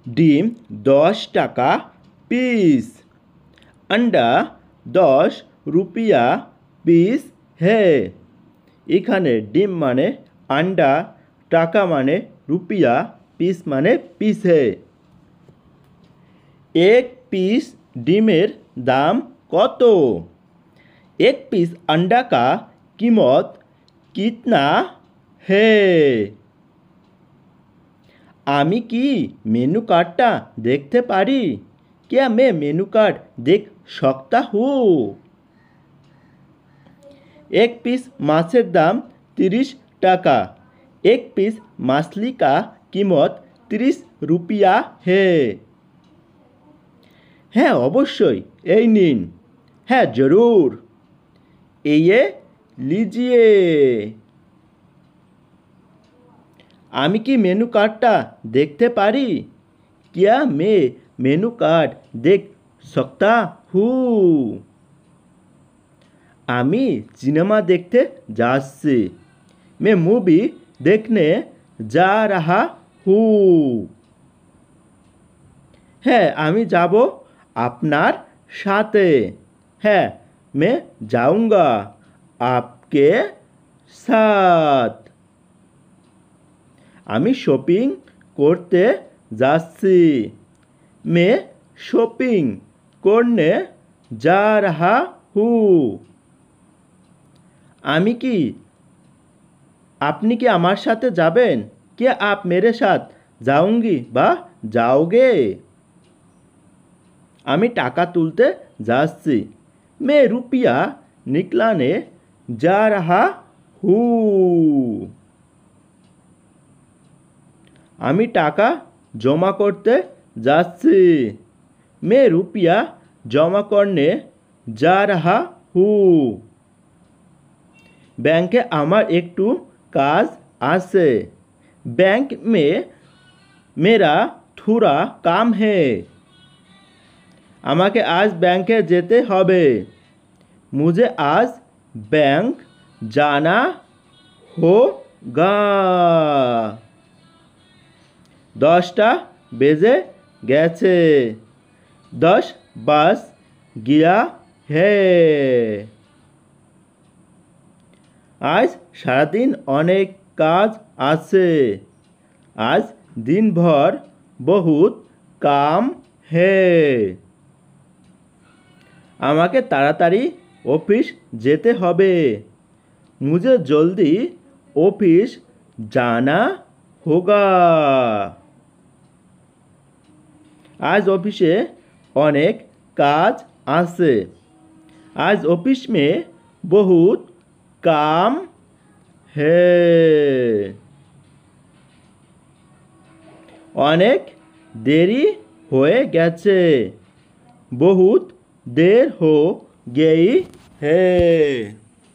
ডিম 10 টাকা পিস। अंडा 10 रुपया পিস है। এখানে ডিম মানে अंडा, টাকা মানে रुपया, পিস মানে পিস है। एक पीस ডিমের দাম কত? एक पीस अंडा का कीमत कितना है? আমি কি মেনू कार्डটা দেখতে পারি? क्या मैं मेनू कार्ड देख सकता हूँ? एक पीस माছের দাম 30 টাকা। एक पीस मछली का कीमत 30 रुपया है। হ্যাঁ অবশ্যই, এই নিন। হ্যাঁ জরুর, ये लीजिए। আমি কি মেনু কার্ডটা দেখতে পারি? क्या मैं मेनू कार्ड देख सकता हूँ? আমি সিনেমা দেখতে যাচ্ছি। मैं मूवी देखने जा रहा हूँ। হ্যাঁ আমি যাব আপনার সাথে। হ্যাঁ मैं जाऊंगा आपके साथ। আমি শপিং করতে যাচ্ছি। मैं शॉपिंग करने जा रहा हूँ। আমি কি আপনি কি আমার সাথে যাবেন? क्या आप मेरे साथ जाऊंगी বা जाओगे? আমি টাকা তুলতে যাচ্ছি। मैं रुपया निकलाने जा रहा हूँ। আমি টাকা জমা করতে যাচ্ছি। मैं रुपया जमा करने जा रहा हूँ। ব্যাংকে আমার একটু কাজ আছে। बैंक में मेरा थोड़ा काम है। আমাকে আজ ব্যাংকে যেতে হবে। मुझे आज बैंक जाना होगा। 10টা বেজে গেছে। 10 बज गया है। আজ সারাদিন অনেক কাজ আছে। आज दिन भर बहुत काम है। আমাকে তাড়াতাড়ি অফিস যেতে হবে। मुझे जल्दी ऑफिस जाना होगा। आज অফিসে অনেক কাজ আছে। आज ऑफिस में बहुत काम है। অনেক দেরি হয়ে গেছে। बहुत देर हो गई है।